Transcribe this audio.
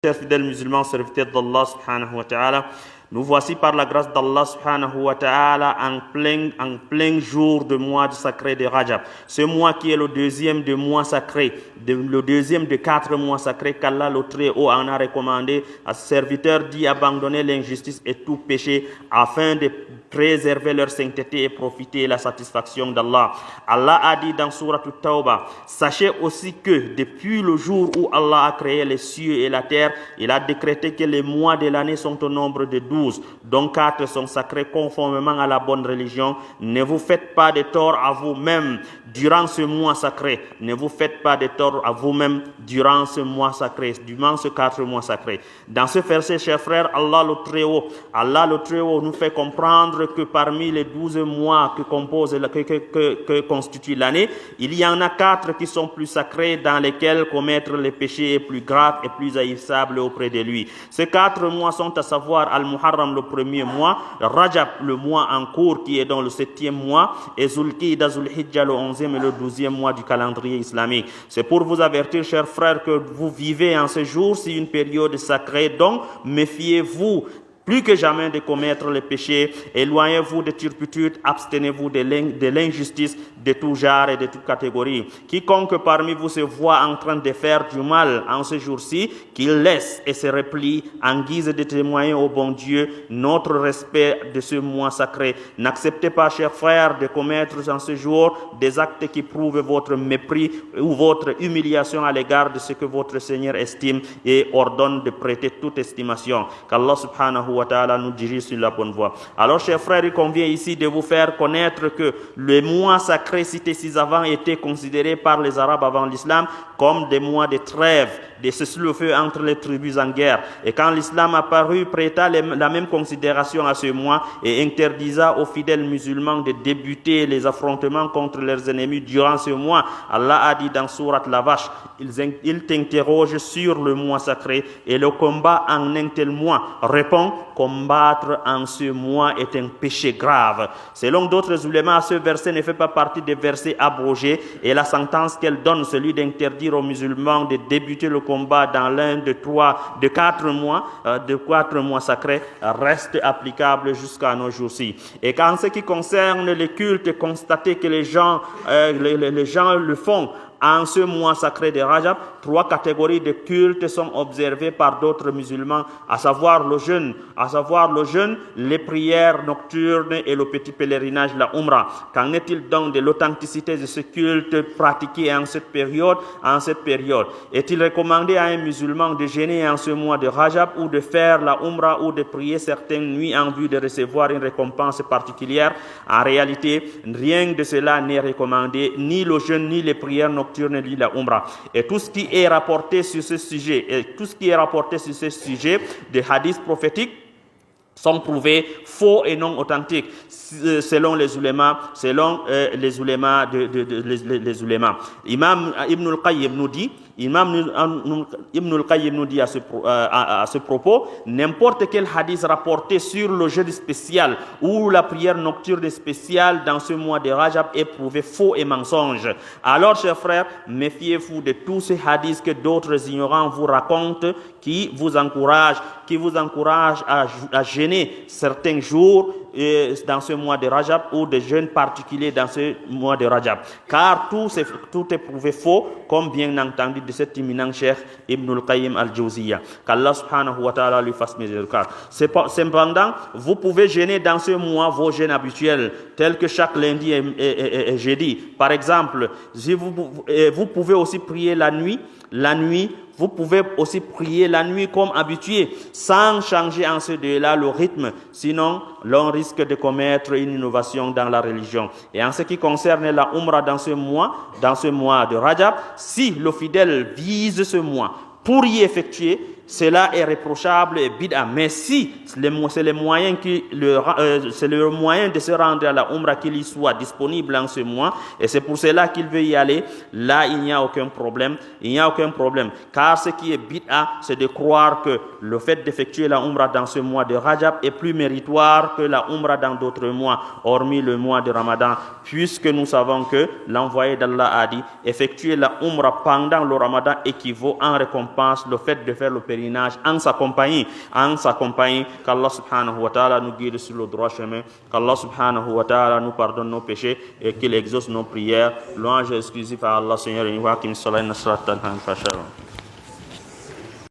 Chers fidèles musulmans, serviteurs d'Allah subhanahu wa ta'ala, nous voici par la grâce d'Allah subhanahu wa ta'ala en plein jour de mois sacré de Rajab. Ce mois qui est le deuxième des mois sacrés, le deuxième des 4 mois sacrés qu'Allah le Très-Haut en a recommandé à ses serviteurs d'y abandonner l'injustice et tout péché afin de préserver leur sainteté et profiter de la satisfaction d'Allah. Allah a dit dans Surah At-Tawbah, sachez aussi que depuis le jour où Allah a créé les cieux et la terre, il a décrété que les mois de l'année sont au nombre de 12, dont 4 sont sacrés conformément à la bonne religion. Ne vous faites pas de tort à vous-même durant ce mois sacré. Ne vous faites pas de tort à vous-même durant ce mois sacré, durant ce 4 mois sacrés. Dans ce verset, chers frères, Allah le Très-Haut nous fait comprendre que parmi les 12 mois que constitue l'année, il y en a 4 qui sont plus sacrés, dans lesquels commettre les péchés est plus grave et plus haïssable auprès de lui. Ces 4 mois sont à savoir Al-Muharram, le premier mois, Rajab, le mois en cours qui est dans le 7e mois, et Zulqa'dah, Zulhijjah, le 11e et le 12e mois du calendrier islamique. C'est pour vous avertir, chers frères, que vous vivez en ce jour, c'est une période sacrée, donc méfiez-vous plus que jamais de commettre les péchés, éloignez-vous de turpitude, abstenez-vous de l'injustice de tout genre et de toute catégorie. Quiconque parmi vous se voit en train de faire du mal en ce jour-ci, qu'il laisse et se replie en guise de témoigner au bon Dieu notre respect de ce mois sacré. N'acceptez pas, chers frères, de commettre en ce jour des actes qui prouvent votre mépris ou votre humiliation à l'égard de ce que votre Seigneur estime et ordonne de prêter toute estimation. Qu'Allah subhanahu wa ta'ala nous dirige sur la bonne voie. Alors, chers frères, il convient ici de vous faire connaître que les mois sacrés cités ci-avant étaient considérés par les Arabes avant l'islam comme des mois de trêve, de cessez-le-feu entre les tribus en guerre. Et quand l'islam apparut, prêta la même considération à ce mois et interdisa aux fidèles musulmans de débuter les affrontements contre leurs ennemis durant ce mois. Allah a dit dans Sourate la Vache, ils t'interrogent sur le mois sacré et le combat en un tel mois. Réponds, combattre en ce mois est un péché grave. Selon d'autres ulémas, ce verset ne fait pas partie des versets abrogés et la sentence qu'elle donne, celui d'interdire aux musulmans de débuter le combat dans l'un de 4 mois sacrés, reste applicable jusqu'à nos jours-ci. Et qu'en ce qui concerne les cultes, constatez que les gens le font. En ce mois sacré de Rajab, 3 catégories de cultes sont observées par d'autres musulmans, à savoir le jeûne, les prières nocturnes et le petit pèlerinage, la Umrah. Qu'en est-il donc de l'authenticité de ce culte pratiqué en cette période? Est-il recommandé à un musulman de jeûner en ce mois de Rajab ou de faire la Umrah ou de prier certaines nuits en vue de recevoir une récompense particulière? En réalité, rien de cela n'est recommandé, ni le jeûne, ni les prières nocturnes, ni la Umrah. Et tout ce qui est rapporté sur ce sujet, des hadiths prophétiques, sont prouvés faux et non authentiques selon les ulémas, Imam Ibn al-Qayyim nous dit à ce propos, n'importe quel hadith rapporté sur le jeûne spécial ou la prière nocturne spéciale dans ce mois de Rajab est prouvé faux et mensonge. Alors, chers frères, méfiez-vous de tous ces hadiths que d'autres ignorants vous racontent, qui vous encouragent à jeûner certains jours dans ce mois de Rajab ou de jeûnes particuliers dans ce mois de Rajab. Car tout est prouvé faux, comme bien entendu de cet éminent cheikh Ibn al-Qayyim al-Jawziyya. Qu'Allah subhanahu wa ta'ala lui fasse miséricorde. Cependant, vous pouvez jeûner dans ce mois vos jeûnes habituels, tels que chaque lundi et jeudi. Par exemple, vous pouvez aussi prier la nuit. Vous pouvez aussi prier la nuit comme habitué, sans changer en ce délai le rythme. Sinon, l'on risque de commettre une innovation dans la religion. Et en ce qui concerne la Umrah dans ce mois de Rajab, si le fidèle vise ce mois pour y effectuer, cela est réprochable et bid'a. Mais si c'est le moyen de se rendre à la Umrah qu'il y soit disponible en ce mois, et c'est pour cela qu'il veut y aller, là il n'y a aucun problème. Car ce qui est bid'a, c'est de croire que le fait d'effectuer la Umrah dans ce mois de Rajab est plus méritoire que la Umrah dans d'autres mois, hormis le mois de Ramadan, puisque nous savons que l'envoyé d'Allah a dit, effectuer la Umrah pendant le Ramadan équivaut en récompense le fait de faire le pèlerinage pèlerinage en sa compagnie, qu'Allah subhanahu wa ta'ala nous guide sur le droit chemin, qu'Allah subhanahu wa ta'ala nous pardonne nos péchés et qu'il exauce nos prières. Louange exclusive à Allah, Seigneur, et nous qui